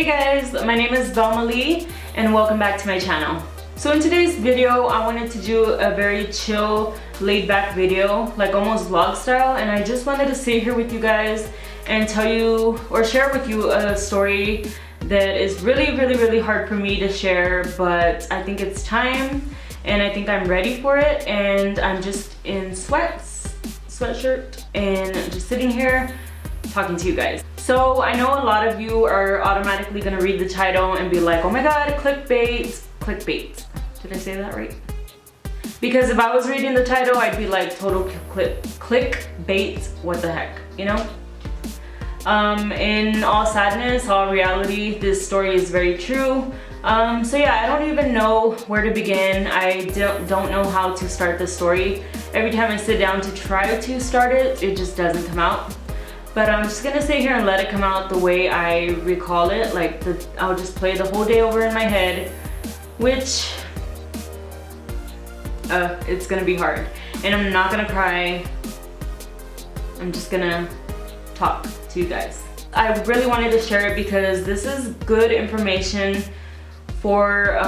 Hey guys, my name is Velma I and welcome back to my channel. So in today's video, I wanted to do a very chill, laid back video, like almost vlog style, and I just wanted to sit here with you guys and tell you or share with you a story that is really hard for me to share, but I think it's time and I think I'm ready for it, and I'm just in sweatshirt and just sitting here talking to you guys. So I know a lot of you are automatically gonna read the title and be like, oh my god, clickbait. Did I say that right? Because if I was reading the title, I'd be like, total clickbait, what the heck, you know? In all sadness, all reality, this story is very true. So yeah, I don't even know where to begin. I don't know how to start this story. Every time I sit down to try to start it, it just doesn't come out. But I'm just gonna sit here and let it come out the way I recall it. Like, I'll just play the whole day over in my head, which, it's gonna be hard. And I'm not gonna cry. I'm just gonna talk to you guys. I really wanted to share it because this is good information for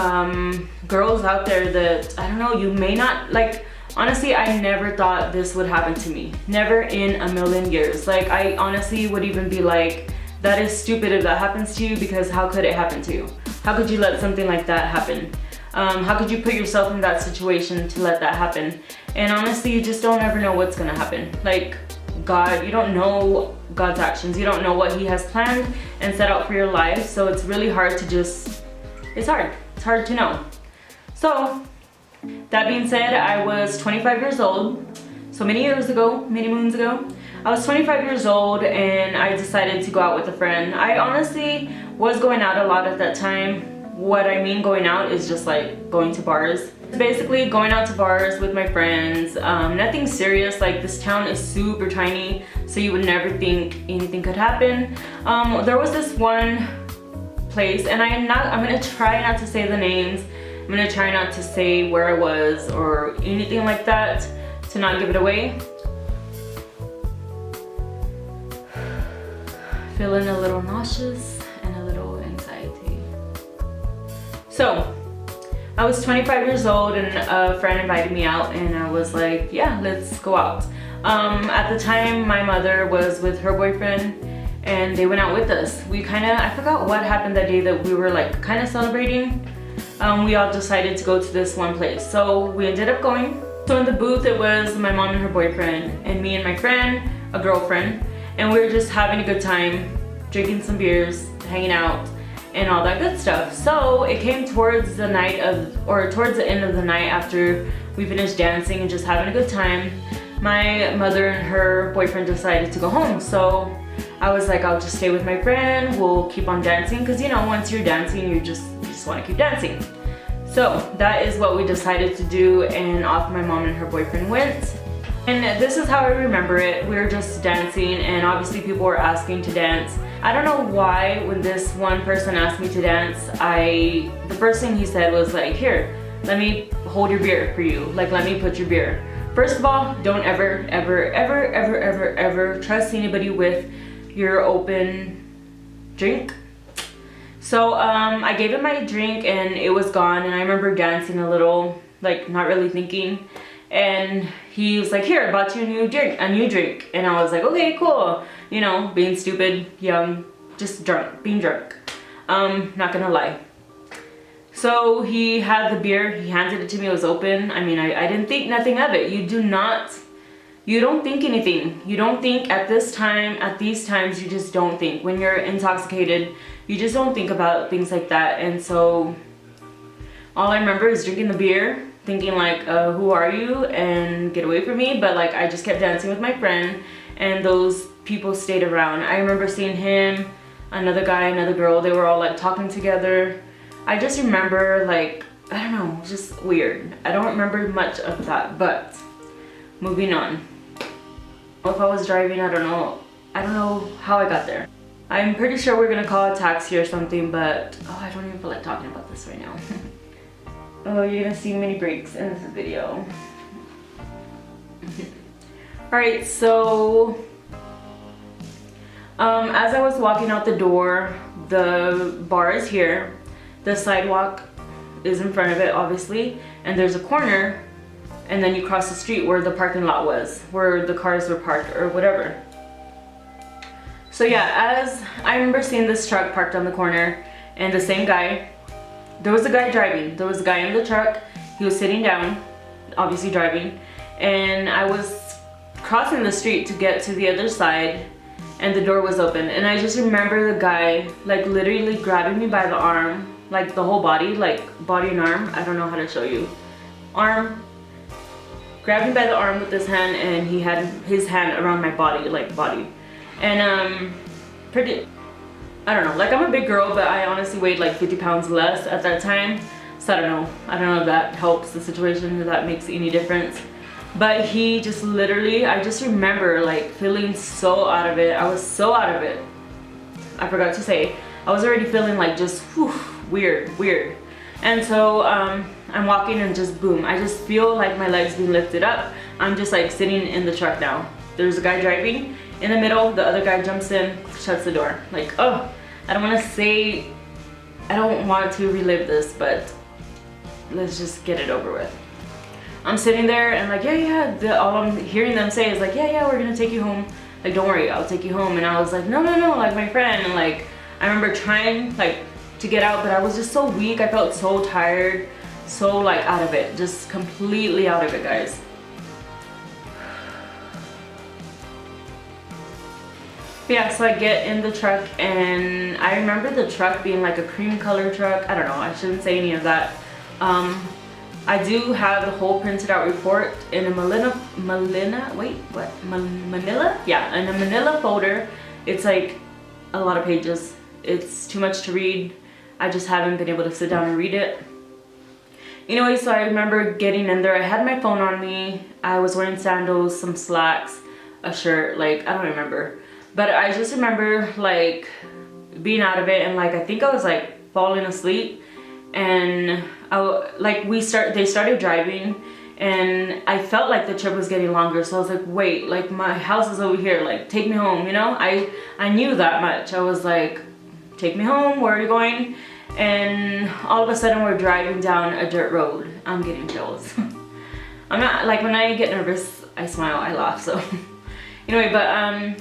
girls out there that, I don't know, you may not, like, honestly, I never thought this would happen to me. Never in a million years. Like, I honestly would even be like, that is stupid if that happens to you, because how could it happen to you? How could you let something like that happen? How could you put yourself in that situation to let that happen? And honestly, you just don't ever know what's gonna happen. Like, God, you don't know God's actions. You don't know what He has planned and set out for your life. So it's really hard to just, it's hard to know. So, that being said, I was 25 years old, so many moons ago. I was 25 years old and I decided to go out with a friend. I honestly was going out a lot at that time. What I mean going out is just like going to bars. Basically going out to bars with my friends, nothing serious. Like, this town is super tiny, so you would never think anything could happen. There was this one place, and I'm gonna try not to say the names. I'm gonna try not to say where I was or anything like that to not give it away. Feeling a little nauseous and a little anxiety. So, I was 25 years old and a friend invited me out and I was like, yeah, let's go out. At the time, my mother was with her boyfriend and they went out with us. I forgot what happened that day that we were like kind of celebrating. We all decided to go to this one place. So we ended up going. So in the booth, it was my mom and her boyfriend and me and my friend, a girlfriend, and we were just having a good time, drinking some beers, hanging out, and all that good stuff. So it came towards the towards the end of the night after we finished dancing and just having a good time. My mother and her boyfriend decided to go home. So I was like, I'll just stay with my friend. We'll keep on dancing because, you know, once you're dancing, you just want to keep dancing. So that is what we decided to do, and off my mom and her boyfriend went. And this is how I remember it. We were just dancing and obviously people were asking to dance. I don't know why when this one person asked me to dance, the first thing he said was like, here, let me hold your beer for you. Like, let me put your beer. First of all, don't ever trust anybody with your open drink. So I gave him my drink and it was gone, and I remember dancing a little, like not really thinking, and he was like, here, I bought you a new drink, and I was like, okay, cool, you know, being stupid, young, just being drunk, not gonna lie. So he had the beer, he handed it to me, it was open. I mean, I didn't think nothing of it. You don't think anything. You don't think at this time, at these times, you just don't think. When you're intoxicated, you just don't think about things like that. And so all I remember is drinking the beer, thinking like, who are you? And get away from me. But like, I just kept dancing with my friend and those people stayed around. I remember seeing him, another guy, another girl, they were all like talking together. I just remember like, I don't know, just weird. I don't remember much of that, but moving on. If I was driving, I don't know how I got there. I'm pretty sure we're gonna call a taxi or something, but I don't even feel like talking about this right now. Oh, you're gonna see mini breaks in this video. Alright, so as I was walking out the door the bar is here, the sidewalk is in front of it obviously, and there's a corner, and then you cross the street where the parking lot was, where the cars were parked or whatever. So yeah, as I remember seeing this truck parked on the corner, and the same guy, there was a guy driving, there was a guy in the truck, he was sitting down, obviously driving, and I was crossing the street to get to the other side, and the door was open, and I just remember the guy like literally grabbing me by the arm, like the whole body, like body and arm, I don't know how to show you, arm, grabbed me by the arm with his hand, and he had his hand around my body, like body, and pretty, I don't know, like I'm a big girl, but I honestly weighed like 50 pounds less at that time, so I don't know if that helps the situation, if that makes any difference. But he just literally, I just remember like feeling so out of it. I was so out of it. I forgot to say, I was already feeling like just whew, weird. And so I'm walking and just boom, I just feel like my legs being lifted up. I'm just like sitting in the truck now. There's a guy driving in the middle, the other guy jumps in, shuts the door. Like, oh, I don't want to relive this, but let's just get it over with. I'm sitting there and like, yeah, all I'm hearing them say is like, yeah, we're gonna take you home. Like, don't worry, I'll take you home. And I was like, no, like my friend. And like, I remember trying like to get out, but I was just so weak. I felt so tired, so like out of it, just completely out of it, guys. But yeah, so I get in the truck, and I remember the truck being like a cream color truck. I don't know, I shouldn't say any of that. I do have the whole printed out report in a Manila? Yeah, in a Manila folder. It's like a lot of pages. It's too much to read. I just haven't been able to sit down and read it. Anyway, so I remember getting in there. I had my phone on me. I was wearing sandals, some slacks, a shirt, like I don't remember. But I just remember like being out of it, and like I think I was like falling asleep, and they started driving, and I felt like the trip was getting longer. So I was like, wait, like my house is over here, like take me home, you know? I knew that much. I was like, take me home, where are you going? And all of a sudden we're driving down a dirt road. I'm getting chills. I'm not, like when I get nervous, I smile, I laugh, so. Anyway, but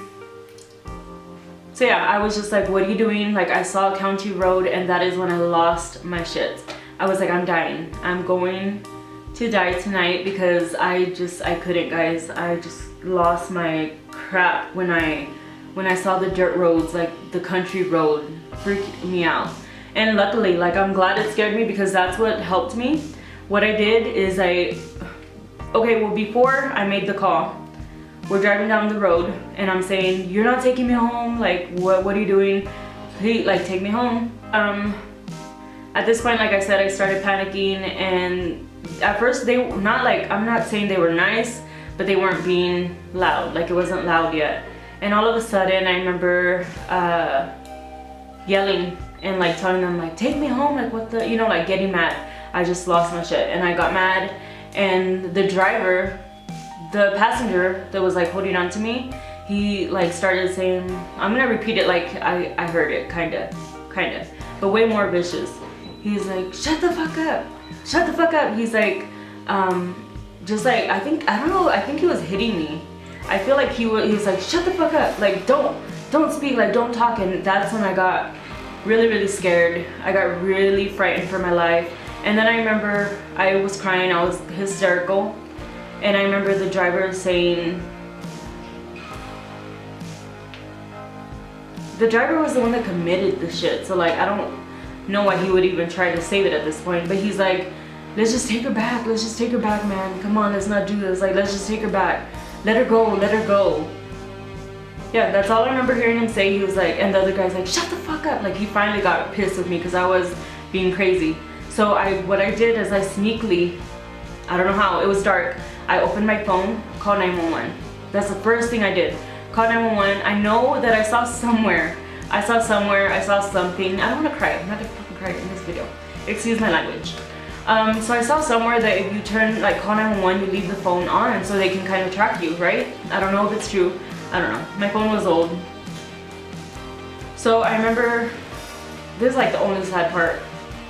so yeah, I was just like, what are you doing? Like I saw a county road, and that is when I lost my shit. I was like, I'm dying. I'm going to die tonight, because I couldn't, guys. I just lost my crap when I saw the dirt roads, like the country road, freaked me out. And luckily, like I'm glad it scared me, because that's what helped me. What I did is before I made the call, we're driving down the road, and I'm saying, you're not taking me home, like what are you doing? Hey, like take me home. At this point, like I said, I started panicking, and at first they not like, I'm not saying they were nice, but they weren't being loud, like it wasn't loud yet. And all of a sudden I remember yelling and like telling them like, take me home, like what the, you know, like getting mad. I just lost my shit, and I got mad, and the driver, the passenger that was like holding on to me, he like started saying, I'm gonna repeat it like I heard it, kinda, but way more vicious. He's like, shut the fuck up, shut the fuck up. He's like, just like, I think he was hitting me. I feel like he was like, shut the fuck up, like don't speak, like don't talk. And that's when I got really scared. I got really frightened for my life. And then I remember I was crying, I was hysterical. And I remember the driver saying, the driver was the one that committed the shit. So like, I don't know why he would even try to save it at this point. But he's like, let's just take her back. Let's just take her back, man. Come on, let's not do this. Like, let's just take her back. Let her go, let her go. Yeah, that's all I remember hearing him say. He was like, and the other guy's like, shut the fuck up. Like he finally got pissed with me because I was being crazy. So what I did is I sneakily, I don't know how, it was dark. I opened my phone, called 911. That's the first thing I did. Called 911. I know that I saw something. I saw something. I don't want to cry. I'm not gonna fucking cry in this video. Excuse my language. So I saw somewhere that if you turn, like call 911, you leave the phone on so they can kind of track you, right? I don't know if it's true. I don't know. My phone was old. So I remember this is like the only sad part,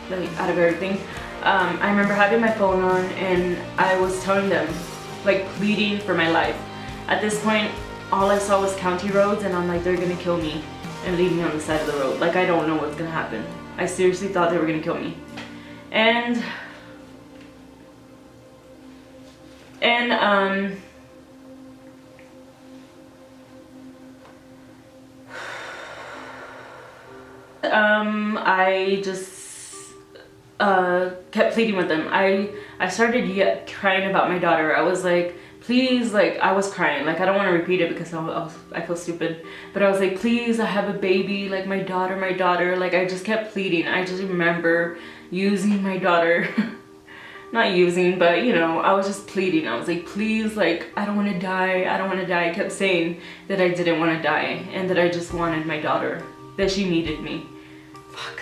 like out of everything. I remember having my phone on and I was telling them, like pleading for my life. At this point, all I saw was county roads and I'm like, they're gonna kill me and leave me on the side of the road. Like I don't know what's gonna happen. I seriously thought they were gonna kill me. And I just kept pleading with them. I started crying about my daughter. I was like, please, like I was crying. Like I don't want to repeat it because I feel stupid. But I was like, please, I have a baby. Like my daughter, my daughter. Like I just kept pleading. I just remember using my daughter. Not using, but you know, I was just pleading. I was like, please, like I don't want to die. I don't want to die. I kept saying that I didn't want to die and that I just wanted my daughter. That she needed me. Fuck.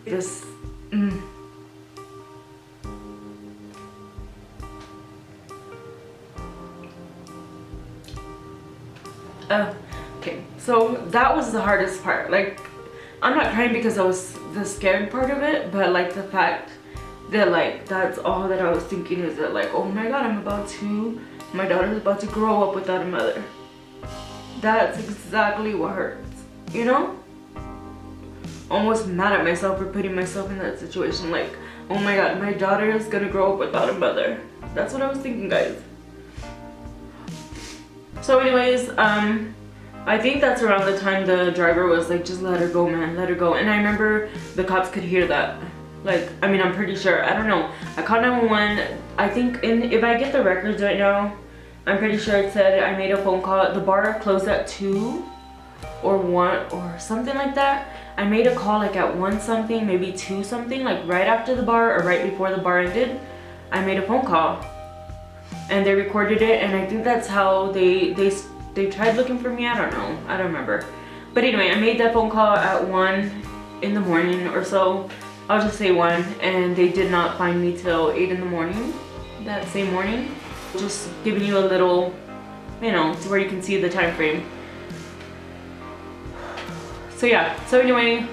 This. Okay, so that was the hardest part. Like, I'm not crying because I was the scared part of it, but like the fact that like that's all that I was thinking is that like, oh my god, my daughter's about to grow up without a mother. That's exactly what hurts, you know? Almost mad at myself for putting myself in that situation. Like, oh my god, my daughter is gonna grow up without a mother. That's what I was thinking, guys. So anyways, I think that's around the time the driver was like, just let her go, man, let her go. And I remember the cops could hear that. Like, I mean, I'm pretty sure, I don't know. I called 911. I think if I get the records right now, I'm pretty sure it said I made a phone call. The bar closed at 2 or 1 or something like that. I made a call like at 1 something, maybe 2 something, like right after the bar or right before the bar ended. I made a phone call and they recorded it, and I think that's how they tried looking for me. I don't know, I don't remember. But anyway, I made that phone call at 1 in the morning or so. I'll just say 1, and they did not find me till 8 in the morning that same morning. Just giving you a little, you know, to where you can see the time frame. So yeah, so anyway,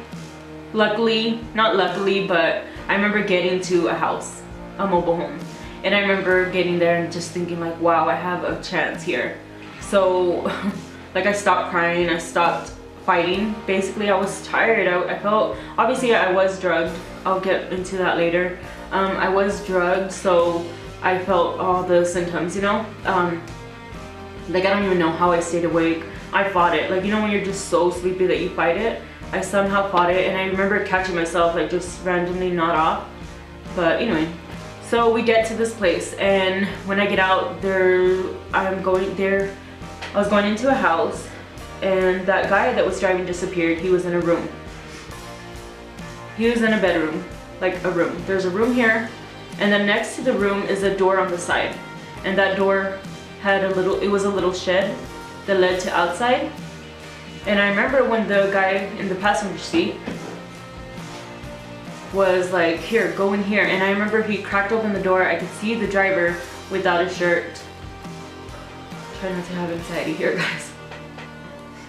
luckily, not luckily, but I remember getting to a house, a mobile home. And I remember getting there and just thinking like, wow, I have a chance here. So like I stopped crying, I stopped fighting. Basically I was tired. I felt, obviously I was drugged. I'll get into that later. I was drugged, so I felt all the symptoms, you know? Like I don't even know how I stayed awake. I fought it. Like, you know when you're just so sleepy that you fight it? I somehow fought it, and I remember catching myself like just randomly nod off. But anyway, so we get to this place, and when I get out I was going into a house, and that guy that was driving disappeared. He was in a room. He was in a bedroom, like a room. There's a room here, and then next to the room is a door on the side, and that door had it was a little shed that led to outside. And I remember when the guy in the passenger seat was like, here, go in here. And I remember he cracked open the door. I could see the driver without a shirt. Try not to have anxiety here, guys.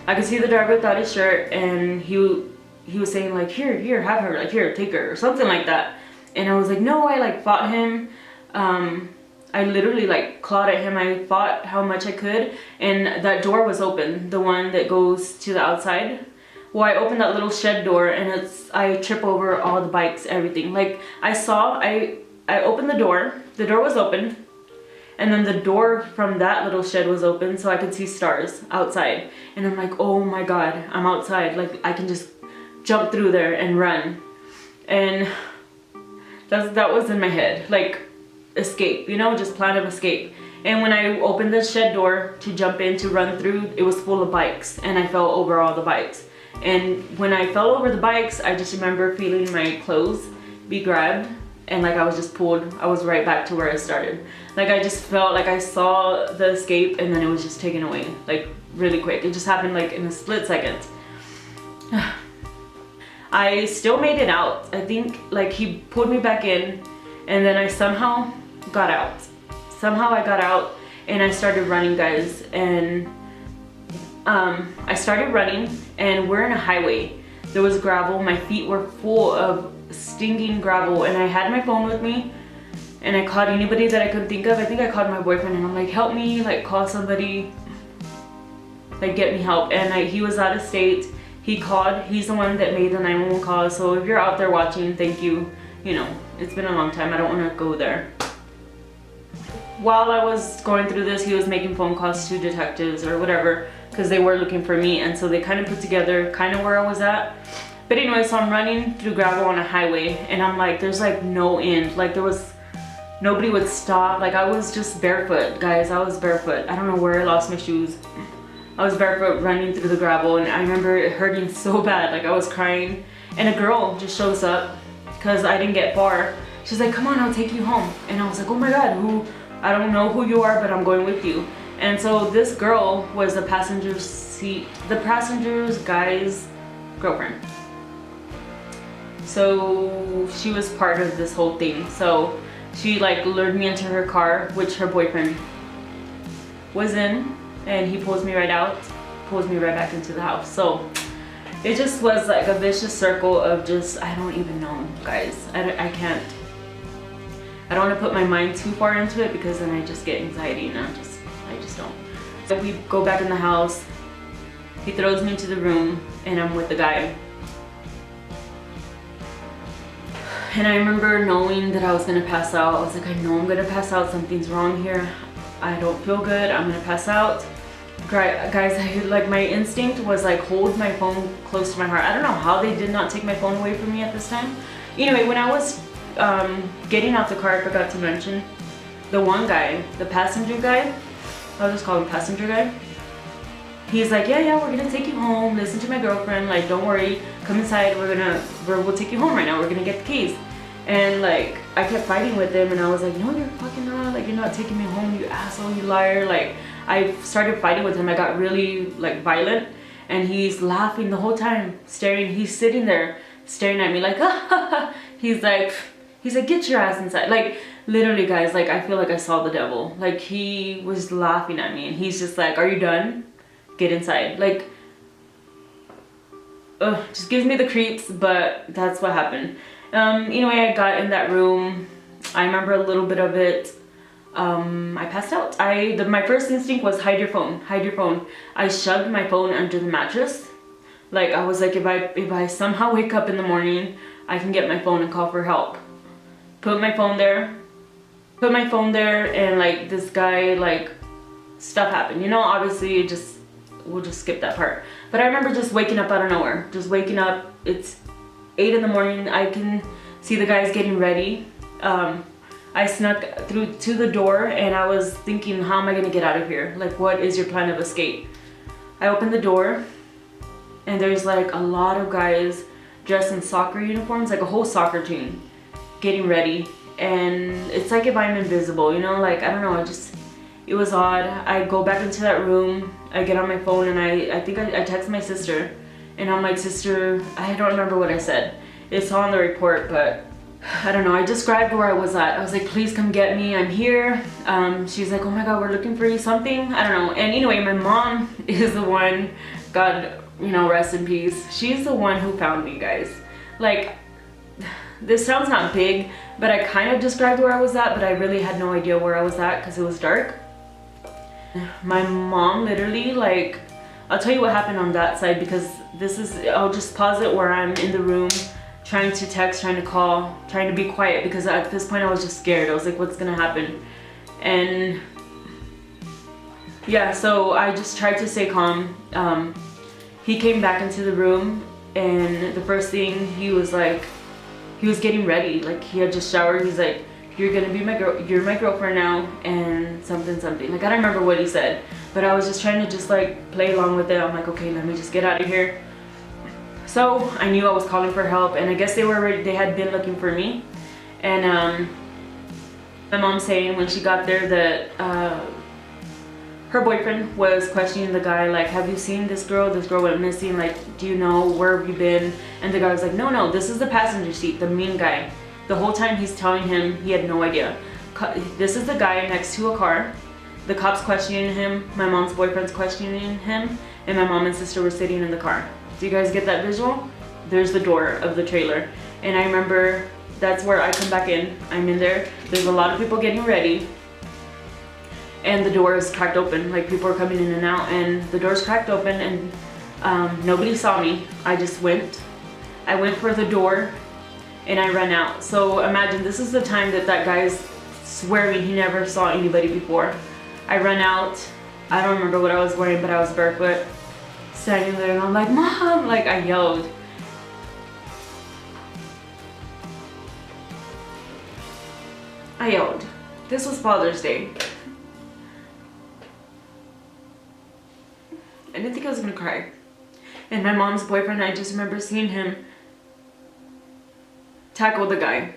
I could see the driver without his shirt, and he was saying like, here, have her, like, here, take her, or something like that. And I was like, no, I like fought him. I literally like clawed at him. I fought how much I could, and that door was open, the one that goes to the outside. Well, I opened that little shed door, and I trip over all the bikes, everything. Like I opened the door was open, and then the door from that little shed was open, so I could see stars outside. And I'm like, oh my god, I'm outside, like I can just jump through there and run. And that was in my head, like escape, you know, just plan of escape. And when I opened the shed door to jump in to run through, it was full of bikes, and I fell over all the bikes. And when I fell over the bikes, I just remember feeling my clothes be grabbed, and like I was just pulled. I was right back to where I started. Like I just felt like I saw the escape, and then it was just taken away, like really quick. It just happened like in a split second. I still made it out. I think like he pulled me back in, and then I somehow got out. Somehow I got out, and I started running, guys. And I started running, and we're in a highway. There was gravel. My feet were full of stinking gravel, and I had my phone with me, and I called anybody that I could think of. I think I called my boyfriend, and I'm like, help me, like call somebody, like get me help. And he was out of state. He called. He's the one that made the 911 call. So if you're out there watching, thank you. You know, it's been a long time. I don't want to go there. While I was going through this, he was making phone calls to detectives or whatever, because they were looking for me, and so they kind of put together kind of where I was at. But anyway, so I'm running through gravel on a highway, and I'm like, there's like no end. Like there was, nobody would stop. Like I was just barefoot, guys. I was barefoot. I don't know where I lost my shoes. I was barefoot running through the gravel, and I remember it hurting so bad. Like I was crying, and a girl just shows up because I didn't get far. She's like, come on, I'll take you home. And I was like, oh my God, who? I don't know who you are, but I'm going with you. And so this girl was the passenger's guy's girlfriend. So she was part of this whole thing. So she like lured me into her car, which her boyfriend was in, and he pulls me right out, pulls me right back into the house. So it just was like a vicious circle of just, I don't even know, guys. I can't. I don't want to put my mind too far into it, because then I just get anxiety, and I just don't. So we go back in the house. He throws me into the room, and I'm with the guy. And I remember knowing that I was gonna pass out. I was like, I know I'm gonna pass out. Something's wrong here. I don't feel good. I'm gonna pass out. Guys, like my instinct was like hold my phone close to my heart. I don't know how they did not take my phone away from me at this time. Anyway, when I was getting out the car, I forgot to mention the one guy, the passenger guy. I'll just call him passenger guy. He's like, yeah, we're gonna take you home. Listen to my girlfriend. Like, don't worry. Come inside. We'll take you home right now. We're gonna get the keys. And like, I kept fighting with him, and I was like, no, you're fucking not. Like, you're not taking me home, you asshole, you liar. Like, I started fighting with him. I got really like violent, and he's laughing the whole time, staring. He's sitting there staring at me like, ah. He's like, get your ass inside. Like, literally, guys, like, I feel like I saw the devil. Like, he was laughing at me, and he's just like, are you done? Get inside. Like, just gives me the creeps, but that's what happened. Anyway, I got in that room. I remember a little bit of it. I passed out. My first instinct was hide your phone, hide your phone. I shoved my phone under the mattress. Like, I was like, if I somehow wake up in the morning, I can get my phone and call for help. Put my phone there, and like this guy, like, stuff happened. You know, obviously we'll just skip that part. But I remember just waking up out of nowhere. Just waking up, it's 8 in the morning. I can see the guys getting ready. I snuck through to the door, and I was thinking, how am I gonna get out of here? Like, what is your plan of escape? I opened the door, and there's like a lot of guys dressed in soccer uniforms, like a whole soccer team, getting ready. And it's like if I'm invisible, you know, like, I don't know, it was odd. I go back into that room, I get on my phone, and I think I text my sister, and I'm like, sister, I don't remember what I said. It's on the report, but I don't know. I described where I was at. I was like, please come get me, I'm here. She's like, oh my God, we're looking for you, something. I don't know. And anyway, my mom is the one, God, you know, rest in peace. She's the one who found me, guys. Like, this sounds not big, but I kind of described where I was at, but I really had no idea where I was at because it was dark. My mom literally, like, I'll tell you what happened on that side, because I'll just pause it where I'm in the room trying to text, trying to call, trying to be quiet, because at this point I was just scared. I was like, what's gonna happen? And yeah, so I just tried to stay calm. He came back into the room, and the first thing he was like, he was getting ready, like he had just showered. He's like, you're gonna be you're my girlfriend now, and something. Like, I don't remember what he said, but I was just trying to just like play along with it. I'm like, okay, let me just get out of here. So I knew I was calling for help, and I guess they had been looking for me. And my mom saying when she got there that her boyfriend was questioning the guy, like, have you seen this girl? This girl went missing, like, do you know, where have you been? And the guy was like, no, this is the passenger seat, the mean guy. The whole time he's telling him he had no idea. This is the guy next to a car. The cop's questioning him, my mom's boyfriend's questioning him, and my mom and sister were sitting in the car. Do you guys get that visual? there's the door of the trailer. And I remember that's where I come back in. I'm in there. There's a lot of people getting ready. And the door is cracked open. Like people are coming in and out, and the door's cracked open, and nobody saw me. I just went. I went for the door and I ran out. So imagine this is the time that guy's swearing he never saw anybody before. I ran out. I don't remember what I was wearing, but I was barefoot, standing there, and I'm like, Mom, like I yelled. This was Father's Day. I didn't think I was gonna cry. And my mom's boyfriend, I just remember seeing him tackle the guy.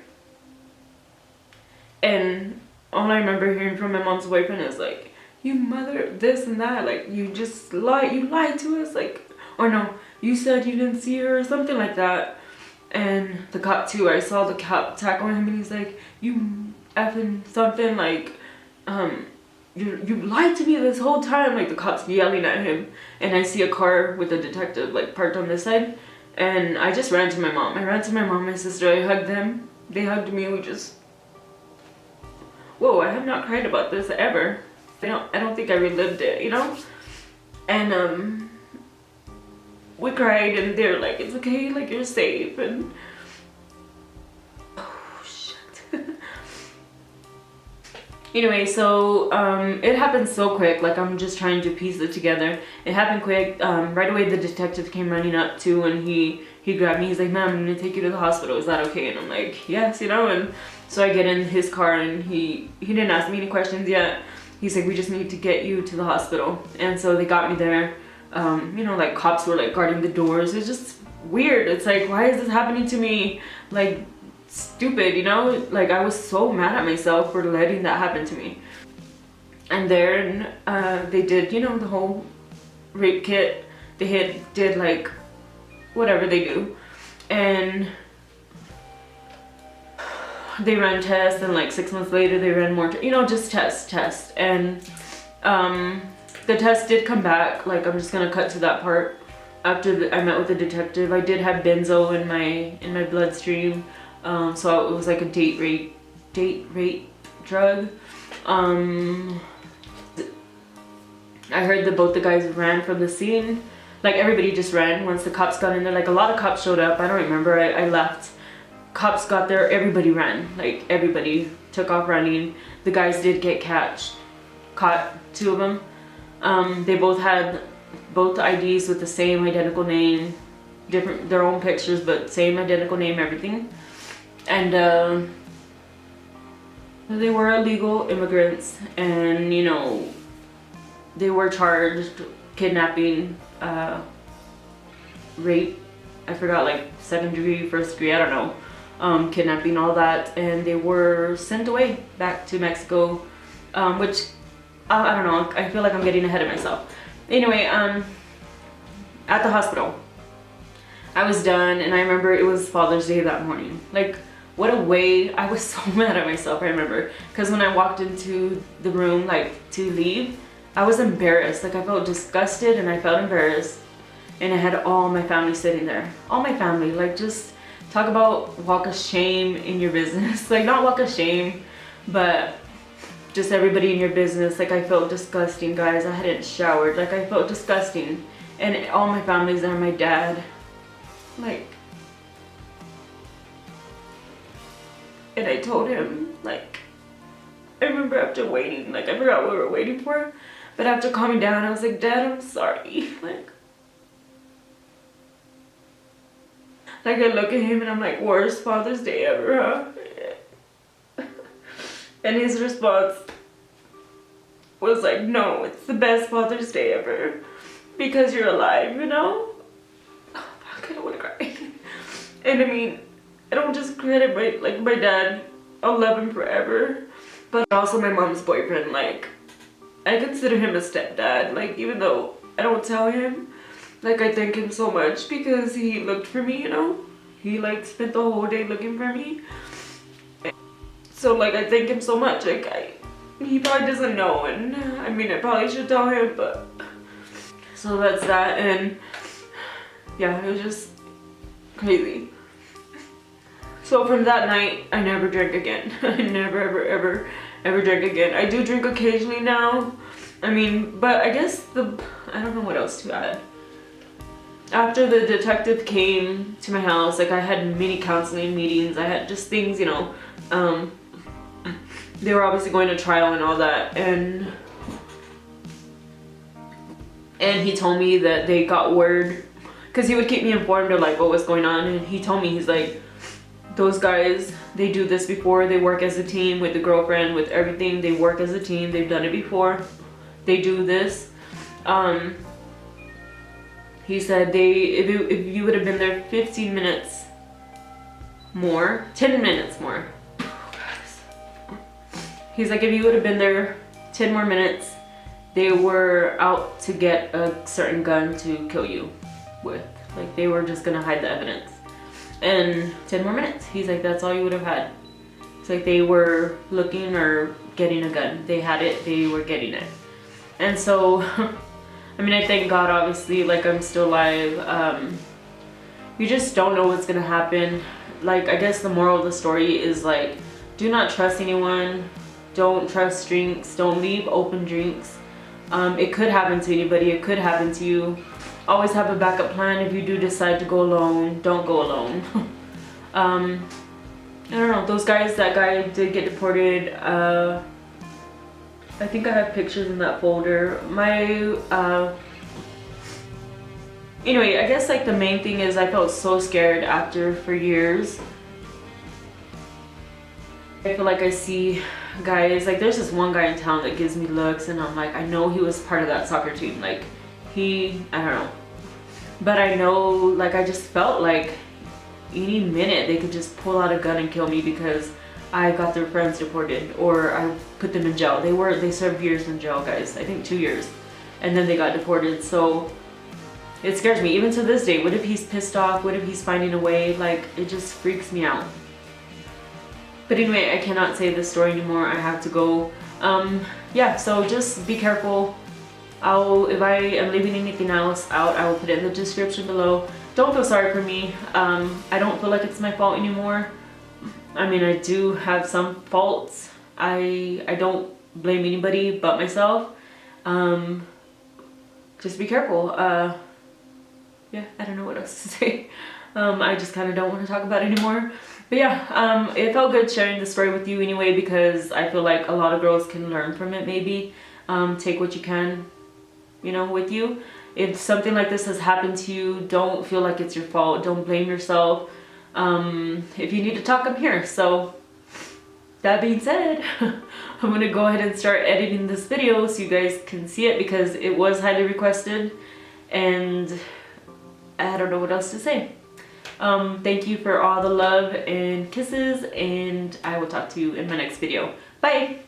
And all I remember hearing from my mom's boyfriend is like, you mother, this and that, like you lied to us, like, or no, you said you didn't see her or something like that. And the cop too, I saw the cop tackling him, and he's like, you effing something, like, you lied to me this whole time. Like the cop's yelling at him, and I see a car with a detective like parked on this side, and I just ran to my mom. I ran to my mom, my sister, I hugged them, they hugged me, we just, whoa, I have not cried about this ever. I don't think I relived it, you know? And we cried, and they're like, it's okay, like you're safe, and oh shit. Anyway, so it happened so quick, like I'm just trying to piece it together. It happened quick. Right away the detective came running up too, and he grabbed me. He's like, ma'am, I'm gonna take you to the hospital, is that okay? And I'm like, yes, you know. And so I get in his car, and he didn't ask me any questions yet. He's like, we just need to get you to the hospital. And so they got me there. You know, like cops were like guarding the doors. It's just weird. It's like, why is this happening to me? Like, stupid, you know? Like I was so mad at myself for letting that happen to me. And then they did, you know, the whole rape kit. They did like whatever they do, and they ran tests, and like 6 months later they ran more, you know, just test. And the test did come back. Like I'm just gonna cut to that part. After I met with the detective, I did have benzo in my bloodstream. So it was like a date rape drug. I heard that both the guys ran from the scene. Like everybody just ran once the cops got in there. Like a lot of cops showed up. I don't remember. I left. Cops got there. Everybody ran. Like everybody took off running. The guys did get caught. 2 of them. They both had both IDs with the same identical name, different their own pictures, but same identical name, everything. And they were illegal immigrants, and you know, they were charged kidnapping, rape, I forgot, like 2nd degree, 1st degree, I don't know, kidnapping, all that, and they were sent away back to Mexico, which I don't know, I feel like I'm getting ahead of myself. Anyway, at the hospital, I was done, and I remember it was Father's Day that morning. Like, what a way, I was so mad at myself, I remember. Because when I walked into the room, like, to leave, I was embarrassed. Like, I felt disgusted, and I felt embarrassed. And I had all my family sitting there. All my family, like, just talk about walk of shame in your business. Like, not walk of shame, but just everybody in your business. Like, I felt disgusting, guys. I hadn't showered. Like, I felt disgusting. And all my family's there, my dad. Like, and I told him, like, I remember after waiting, like, I forgot what we were waiting for, but after calming down, I was like, Dad, I'm sorry. Like I look at him and I'm like, worst Father's Day ever, huh? And his response was like, no, it's the best Father's Day ever, because you're alive, you know? Oh, fuck, I don't want to cry. And I mean, I don't just credit my dad. I'll love him forever, but also my mom's boyfriend. Like, I consider him a stepdad. Like, even though I don't tell him, like, I thank him so much because he looked for me, you know? He like spent the whole day looking for me. So like, I thank him so much. Like, he probably doesn't know, and I mean, I probably should tell him, but so that's that. And yeah, it was just crazy. So from that night, I never drank again. I never, ever drank again. I do drink occasionally now. I mean, but I guess I don't know what else to add. After the detective came to my house, like I had many counseling meetings. I had just things, you know, they were obviously going to trial and all that. And he told me that they got word, because he would keep me informed of like what was going on. And he told me, he's like, those guys, they do this before. They work as a team with the girlfriend, with everything. They work as a team. They've done it before. They do this. He said if you would have been there 15 minutes more, 10 minutes more. He's like, if you would have been there 10 more minutes, they were out to get a certain gun to kill you with. Like they were just gonna hide the evidence. And 10 more minutes. He's like, that's all you would have had. It's like they were looking or getting a gun. They had it, they were getting it. And so, I mean, I thank God, obviously, like I'm still alive. You just don't know what's gonna happen. Like, I guess the moral of the story is like, do not trust anyone. Don't trust drinks. Don't leave open drinks. It could happen to anybody. It could happen to you. Always have a backup plan. If you do decide to go alone, don't go alone. I don't know, those guys, that guy did get deported. I think I have pictures in that folder. Anyway, I guess like the main thing is I felt so scared after for years. I feel like I see guys, like there's this one guy in town that gives me looks and I'm like, I know he was part of that soccer team. Like I don't know. But I know, like I just felt like any minute they could just pull out a gun and kill me because I got their friends deported or I put them in jail. They served years in jail, guys. I think 2 years. And then they got deported. So it scares me. Even to this day, what if he's pissed off? What if he's finding a way? Like, it just freaks me out. But anyway, I cannot say this story anymore. I have to go. Yeah, so just be careful. If I am leaving anything else out, I will put it in the description below. Don't feel sorry for me. I don't feel like it's my fault anymore. I mean, I do have some faults. I don't blame anybody but myself. Just be careful. Yeah, I don't know what else to say. I just kind of don't want to talk about it anymore. But yeah, it felt good sharing the story with you anyway, because I feel like a lot of girls can learn from it maybe. Take what you can, you know, with you. If something like this has happened to you, don't feel like it's your fault. Don't blame yourself. If you need to talk, I'm here. So that being said, I'm gonna go ahead and start editing this video so you guys can see it, because it was highly requested and I don't know what else to say. Thank you for all the love and kisses, and I will talk to you in my next video. Bye!